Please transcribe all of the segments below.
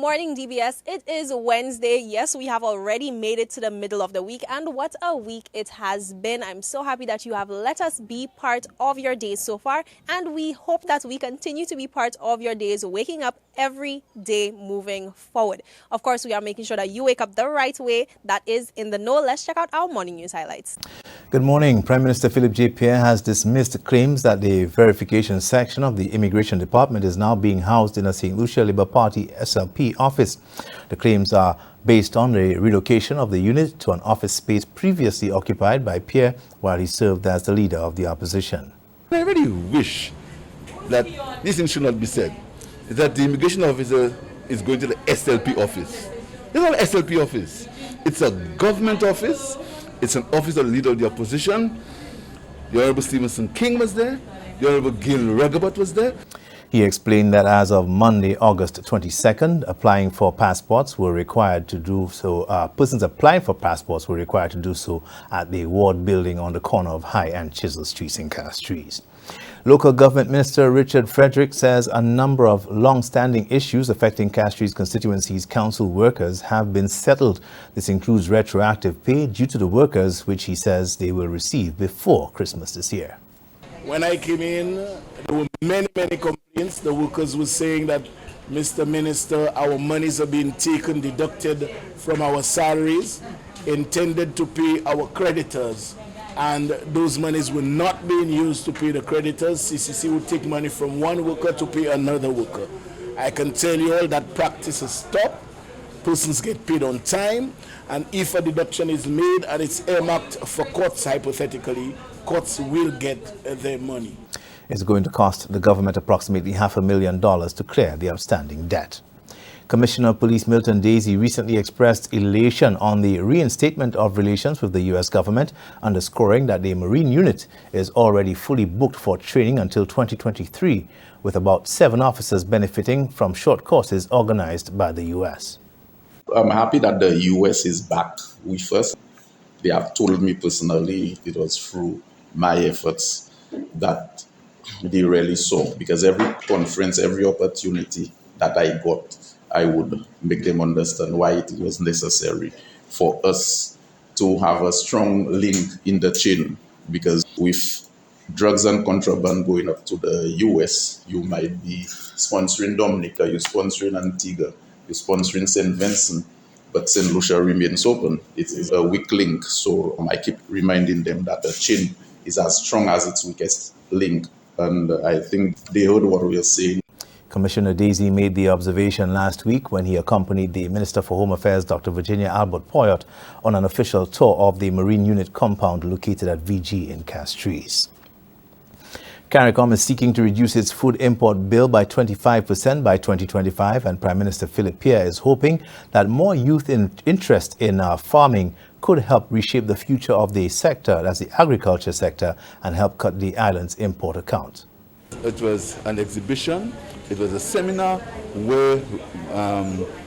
morning, DBS. It is Wednesday. Yes, we have already made it to the middle of the week, and what a week it has been. I'm so happy that you have let us be part of your days so far, and we hope that we continue to be part of your days, waking up every day moving forward. Of course, we are making sure that you wake up the right way. That is in the know. Let's check out our morning news highlights. Good morning. Prime Minister Philip J. Pierre has dismissed claims that the verification section of the Immigration Department is now being housed in a St. Lucia Labour Party SLP office. The claims are based on the relocation of the unit to an office space previously occupied by Pierre while he served as the leader of the opposition. I really wish that this thing should not be said, that the immigration officer is going to the SLP office. It's not an SLP office. It's a government office. It's an office of the leader of the opposition. The Honorable Stevenson King was there. The Honorable Gil Regabot was there. He explained that as of Monday, August 22nd, applying for passports were required to do so. Persons applying for passports were required to do so at the ward building on the corner of High and Chisel Streets in Castries. Local Government Minister Richard Frederick says a number of long-standing issues affecting Castries constituency's council workers have been settled. This includes retroactive pay due to the workers, which he says they will receive before Christmas this year. When I came in, there were many complaints. The workers were saying that, Mr. Minister, our monies are being taken, deducted from our salaries, intended to pay our creditors. And those monies were not being used to pay the creditors. CCC would take money from one worker to pay another worker. I can tell you all that practice has stopped. Persons get paid on time. And if a deduction is made and it's earmarked for courts, hypothetically, courts will get their money. It's going to cost the government approximately $500,000 to clear the outstanding debt. Commissioner of Police Milton Daisy recently expressed elation on the reinstatement of relations with the U.S. government, underscoring that the Marine unit is already fully booked for training until 2023, with about 7 officers benefiting from short courses organized by the U.S. I'm happy that the U.S. is back with us. They have told me personally it was through my efforts that they really saw, because every conference, every opportunity that I got, I would make them understand why it was necessary for us to have a strong link in the chain, because with drugs and contraband going up to the US, you might be sponsoring Dominica, you're sponsoring Antigua, you're sponsoring St. Vincent, but St. Lucia remains open. It is a weak link, so I keep reminding them that the chain is as strong as its weakest link, and I think they heard what we were saying. Commissioner Daisy made the observation last week when he accompanied the Minister for Home Affairs, Dr. Virginia Albert Poyot, on an official tour of the Marine Unit compound located at VG in Castries. CARICOM is seeking to reduce its food import bill by 25% by 2025, and Prime Minister Philip Pierre is hoping that more youth interest in farming could help reshape the future of the sector, that's the agriculture sector, and help cut the island's import account. It was an exhibition. It was a seminar where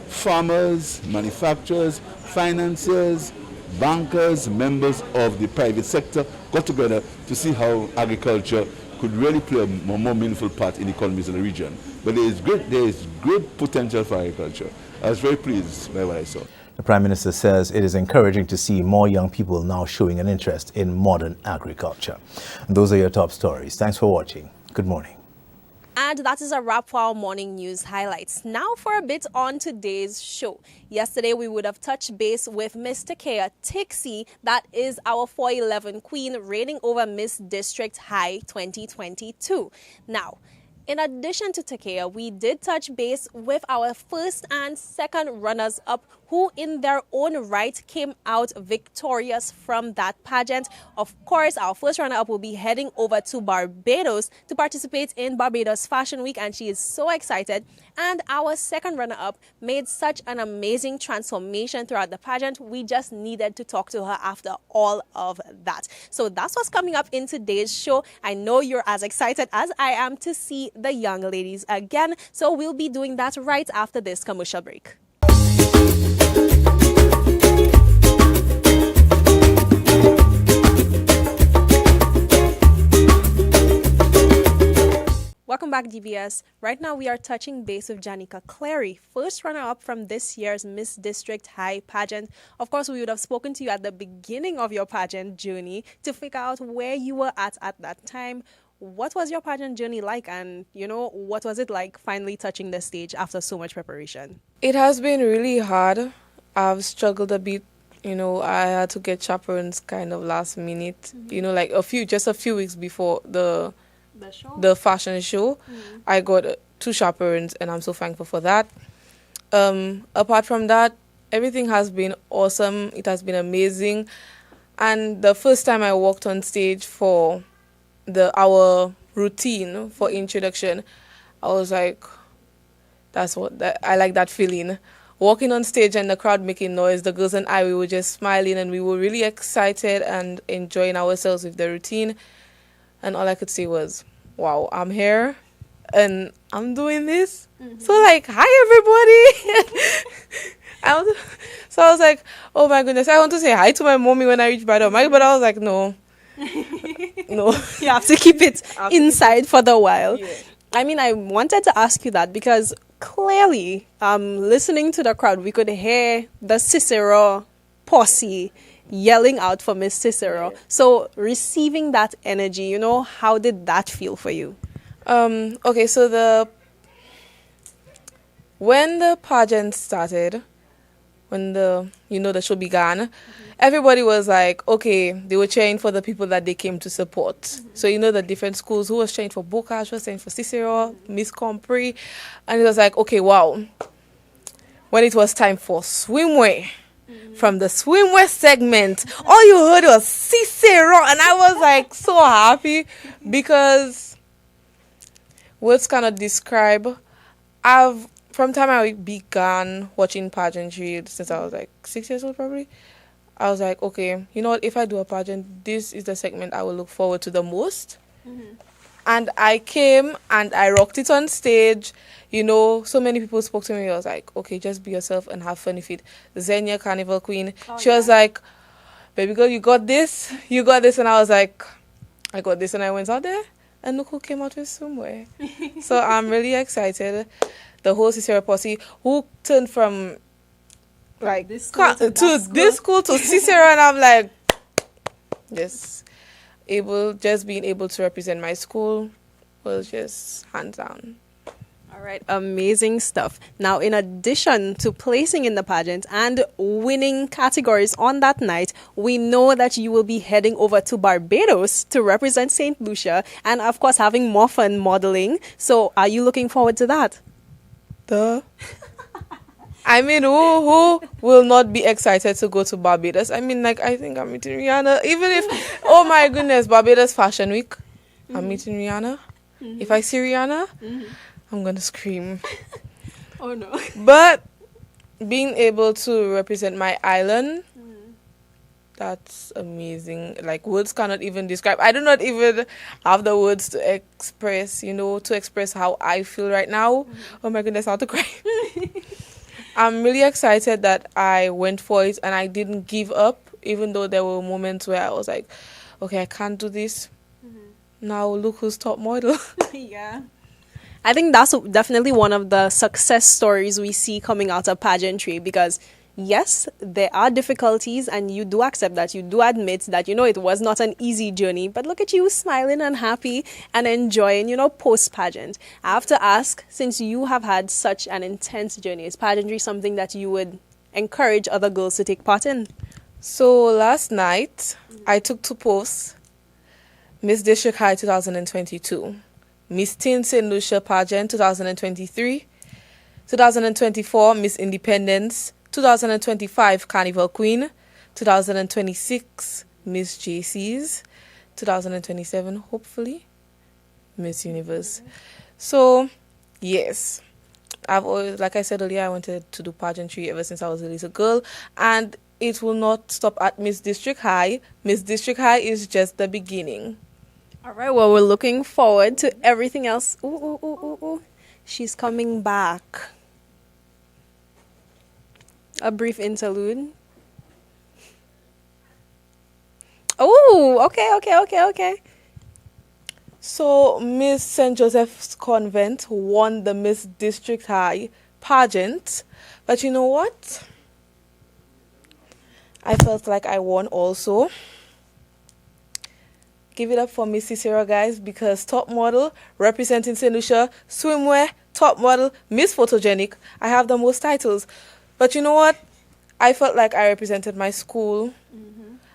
farmers, manufacturers, financiers, bankers, members of the private sector got together to see how agriculture could really play a more meaningful part in economies in the region. But there is great potential for agriculture. I was very pleased by what I saw. The Prime Minister says it is encouraging to see more young people now showing an interest in modern agriculture. And those are your top stories. Thanks for watching. Good morning. And that is a wrap for our morning news highlights. Now for a bit on today's show. Yesterday, we would have touched base with Miss Takea Tixie, that is our 411 queen, reigning over Miss District High 2022. Now, in addition to Takea, we did touch base with our first and second runners-up, who in their own right came out victorious from that pageant. Of course, our first runner-up will be heading over to Barbados to participate in Barbados Fashion Week, and she is so excited. And our second runner-up made such an amazing transformation throughout the pageant. We just needed to talk to her after all of that. So that's what's coming up in today's show. I know you're as excited as I am to see the young ladies again. So we'll be doing that right after this commercial break. Welcome back, DBS. Right now, we are touching base with Janica Clary, first runner-up from this year's Miss District High pageant. Of course, we would have spoken to you at the beginning of your pageant journey to figure out where you were at that time. What was your pageant journey like? And, what was it like finally touching the stage after so much preparation? It has been really hard. I've struggled a bit. I had to get chaperones kind of last minute. Like a few weeks before the fashion show. I got 2 chaperones, and I'm so thankful for that. Apart from that, everything has been awesome. It has been amazing. And the first time I walked on stage for our routine for introduction, I was like, I like that feeling. Walking on stage and the crowd making noise, the girls and we were just smiling, and we were really excited and enjoying ourselves with the routine. And all I could say was, wow, I'm here and I'm doing this. So hi everybody. So I was like, oh my goodness, I want to say hi to my mommy when I reach by the mic, but I was like, no. No. You have to keep it inside for the while. Yeah. I wanted to ask you that because clearly, listening to the crowd, we could hear the Cicero posse yelling out for Miss Cicero. Yeah. So receiving that energy, how did that feel for you? Okay, so when the pageant started, when the show began, everybody was like, okay, they were cheering for the people that they came to support. Mm-hmm. So, the different schools, who was cheering for Bocash, who was cheering for Cicero, Miss Compre. And it was like, okay, wow. When it was time for swimwear, from the swimwear segment, all you heard was Cicero. And I was like so happy because words cannot describe. From the time I began watching pageantry, since I was like 6 years old probably, I was like, okay, if I do a pageant, this is the segment I will look forward to the most. Mm-hmm. And I came and I rocked it on stage. So many people spoke to me. I was like, okay, just be yourself and have fun with it. Xenia, Carnival Queen, she was like, baby girl, you got this. And I was like, I got this. And I went out there and look who came out with swimwear. So I'm really excited. The whole Cicero posse, who turned from this school to Cicero, and I'm like, being able to represent my school was just hands down. All right, amazing stuff. Now, in addition to placing in the pageant and winning categories on that night, we know that you will be heading over to Barbados to represent St. Lucia and, of course, having more fun modeling. So, are you looking forward to that? Who will not be excited to go to Barbados? I think I'm meeting Rihanna. Even if, oh my goodness, Barbados Fashion Week, I'm meeting Rihanna. Mm-hmm. If I see Rihanna, I'm going to scream. Oh no. But being able to represent my island, that's amazing. Words cannot even describe. I do not even have the words to express, how I feel right now. Oh my goodness, I want to cry. I'm really excited that I went for it and I didn't give up, even though there were moments where I was like, okay, I can't do this. Now look who's top model. Yeah. I think that's definitely one of the success stories we see coming out of pageantry because, yes, there are difficulties and you do accept that. You do admit that, it was not an easy journey. But look at you smiling and happy and enjoying, post-pageant. I have to ask, since you have had such an intense journey, is pageantry something that you would encourage other girls to take part in? So last night, I took 2 posts. Miss District High 2022. Miss Teen St. Lucia Pageant 2023, 2024 Miss Independence, 2025 Carnival Queen, 2026 Miss JC's, 2027 hopefully Miss Universe. So yes, I've always, like I said earlier, I wanted to do pageantry ever since I was a little girl, and it will not stop at Miss District High. Miss District High is just the beginning. All right, well, we're looking forward to everything else. Ooh. She's coming back. A brief interlude. Oh, okay. So Miss St. Joseph's Convent won the Miss District High pageant. But you know what? I felt like I won also. Give it up for Miss Cicero, guys, because top model, representing St. Lucia, swimwear, top model, Miss Photogenic. I have the most titles. But you know what? I felt like I represented my school.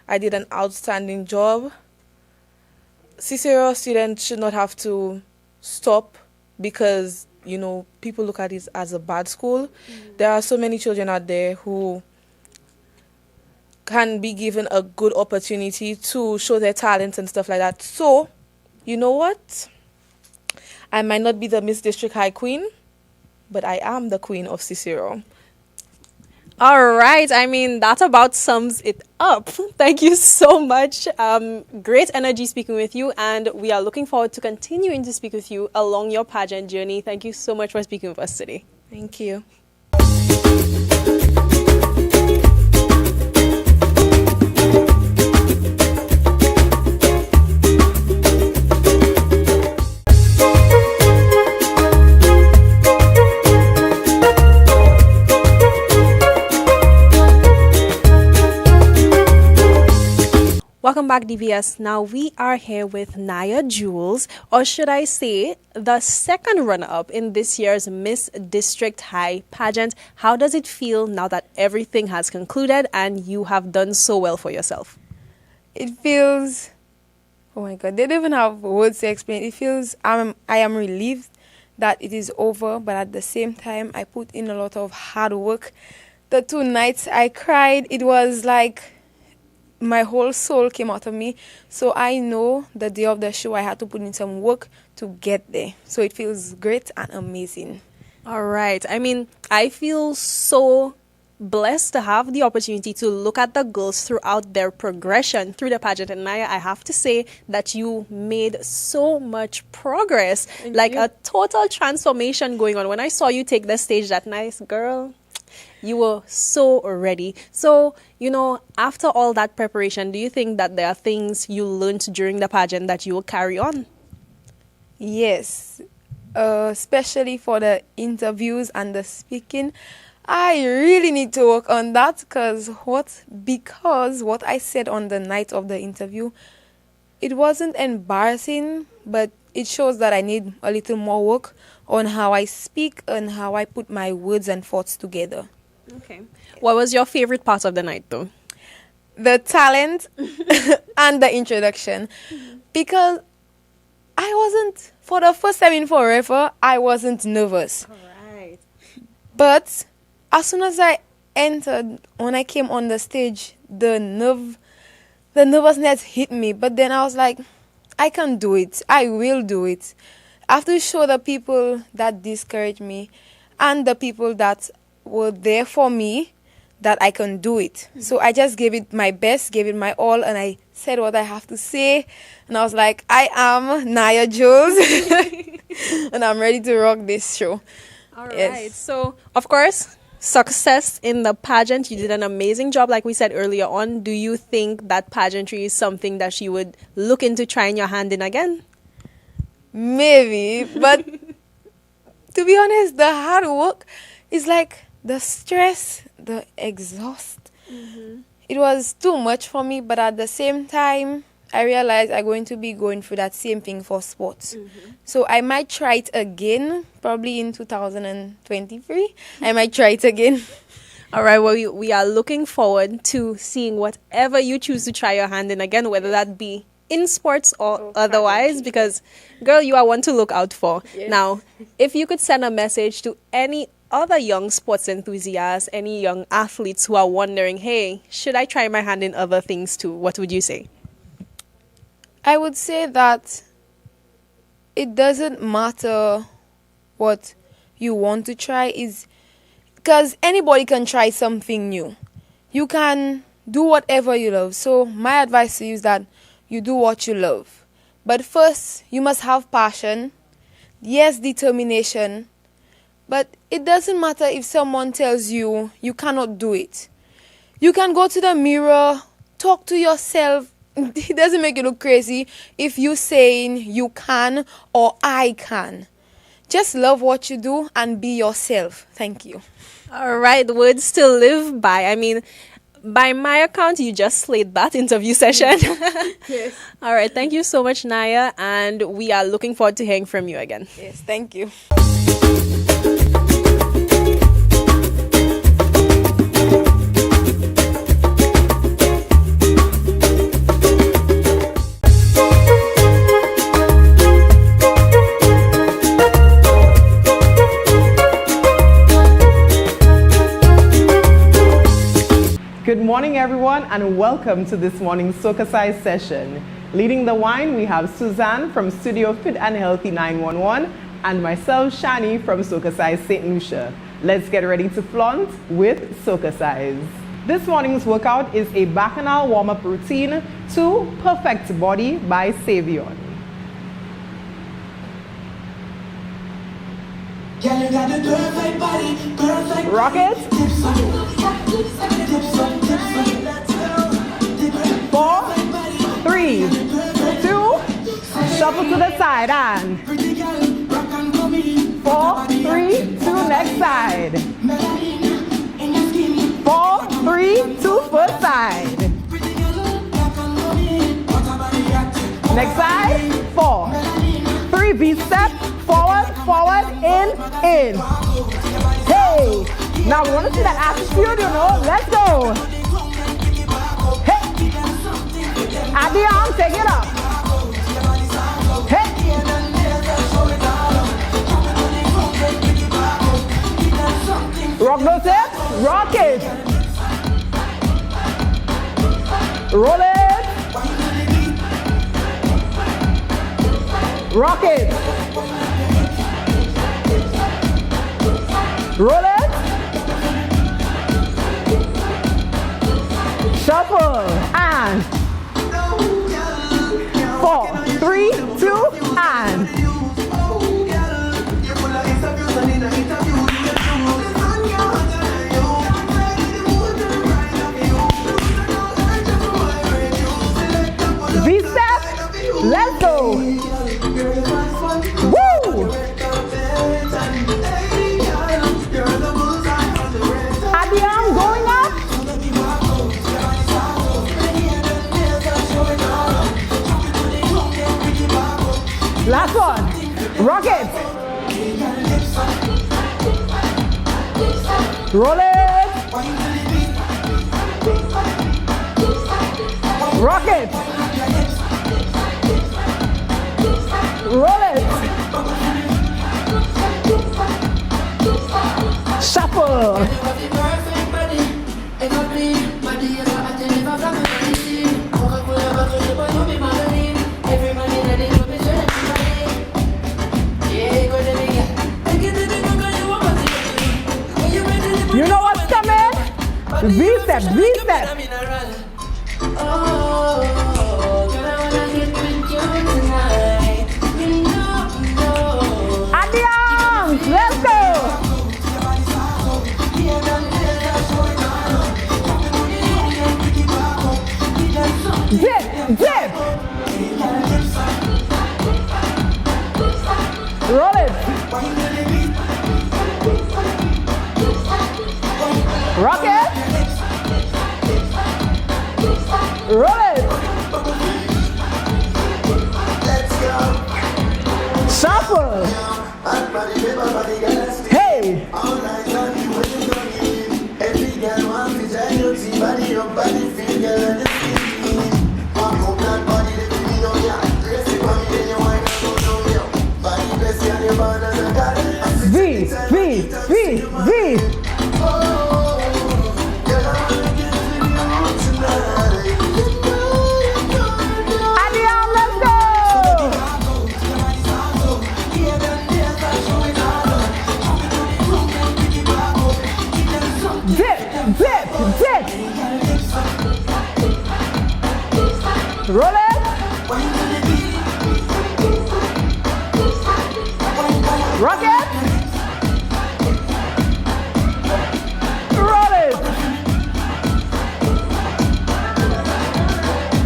I did an outstanding job. Cicero students should not have to stop because, people look at it as a bad school. There are so many children out there who can be given a good opportunity to show their talents and stuff like that. So, you know what? I might not be the Miss District High Queen, but I am the Queen of Cicero. All right. I mean, that about sums it up. Thank you so much. Great energy speaking with you, and we are looking forward to continuing to speak with you along your pageant journey. Thank you so much for speaking with us today. Thank you. Welcome back, DBS. Now we are here with Naya Jules, or should I say, the second runner-up in this year's Miss District High pageant. How does it feel now that everything has concluded and you have done so well for yourself? It feels, oh my God, they don't even have words to explain. It feels, I am relieved that it is over, but at the same time, I put in a lot of hard work. The 2 nights I cried, it was like my whole soul came out of me. So I know the day of the show I had to put in some work to get there. So it feels great and amazing. All right. I mean, I feel so blessed to have the opportunity to look at the girls throughout their progression through the pageant. And Naya, I have to say that you made so much progress, like a total transformation going on. When I saw you take the stage that night, girl, you were so ready. So, after all that preparation, do you think that there are things you learned during the pageant that you will carry on? Yes, especially for the interviews and the speaking. I really need to work on that because what I said on the night of the interview, it wasn't embarrassing, but it shows that I need a little more work on how I speak and how I put my words and thoughts together. Okay. What was your favorite part of the night, though? The talent and the introduction. Because I wasn't, for the first time in forever, I wasn't nervous. All right. But as soon as I entered, when I came on the stage, the nervousness hit me. But then I was like, I can do it. I will do it. I have to show the people that discouraged me and the people that were there for me that I can do it. So I just gave it my best, gave it my all, and I said what I have to say. And I was like, I am Naya Jules, and I'm ready to rock this show. All right. So, of course, success in the pageant. You did an amazing job, like we said earlier on. Do you think that pageantry is something that you would look into trying your hand in again? Maybe, but to be honest, the hard work is like the stress, the exhaust. It was too much for me, but at the same time, I realized I'm going to be going through that same thing for sports. So I might try it again, probably in 2023. I might try it again. All right. Well, we are looking forward to seeing whatever you choose to try your hand in again, whether that be in sports or otherwise, because, girl, you are one to look out for. Yes. Now, if you could send a message to any other young sports enthusiasts, any young athletes who are wondering, hey, should I try my hand in other things too? What would you say? I would say that it doesn't matter what you want to try, is because anybody can try something new. You can do whatever you love. So my advice to you is that you do what you love. But first, you must have passion. Yes, determination. But it doesn't matter if someone tells you you cannot do it. You can go to the mirror, talk to yourself, it doesn't make you look crazy if you saying you can or I can. Just love what you do and be yourself. Thank you. All right, words to live by. I mean, by my account, you just slayed that interview session. Yes. All right, thank you so much, Naya, and we are looking forward to hearing from you again. Yes, thank you. Good morning, everyone, and welcome to this morning's Soca Size session. Leading the wine, we have Suzanne from Studio Fit and Healthy 911 and myself, Shani, from Soca Size St. Lucia. Let's get ready to flaunt with Soca Size. This morning's workout is a Bacchanal warm-up routine to Perfect Body by Savion. Rock it. 4, 3, 2, shuffle to the side and 4, 3, 2, next side. 4, 3, 2, first side. Next side. 4, 3, V-step, forward, forward, in. Hey! Now we want to see that attitude, Let's go. Hey! At the arm, take it up. Hey! Rock those hips, rock it. Roll it. Rock it. Roll it. Shuffle and 4, 3, 2, and V-step. Let's go. Woo! At the arm going up. Last one. Rock it. Roll it. Rock it. Roll it. Shuffle. You know what's coming? V-step, V-step. At the arms, let's go. Dip, dip. Roll it. Rock it. Roll it. Shuffle. Hey. V, V, V, V. Roll it. Rock it. Roll it.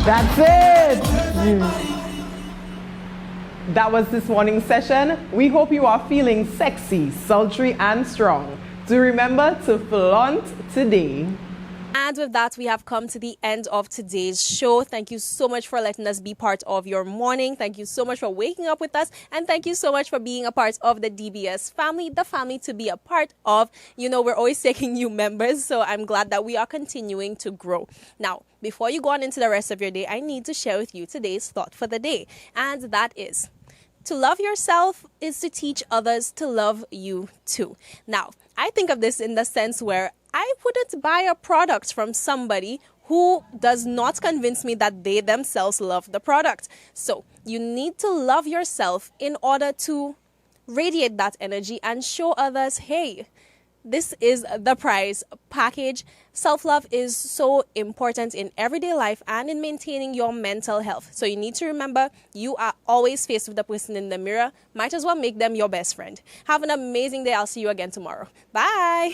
That's it. That was this morning's session. We hope you are feeling sexy, sultry, and strong. Do remember to flaunt today. And with that, we have come to the end of today's show. Thank you so much for letting us be part of your morning. Thank you so much for waking up with us. And thank you so much for being a part of the DBS family, the family to be a part of. You know, we're always taking new members, so I'm glad that we are continuing to grow. Now, before you go on into the rest of your day, I need to share with you today's thought for the day. And that is, to love yourself is to teach others to love you too. Now, I think of this in the sense where I wouldn't buy a product from somebody who does not convince me that they themselves love the product. So you need to love yourself in order to radiate that energy and show others, hey, this is the prize package. Self-love is so important in everyday life and in maintaining your mental health. So you need to remember you are always faced with the person in the mirror. Might as well make them your best friend. Have an amazing day. I'll see you again tomorrow. Bye.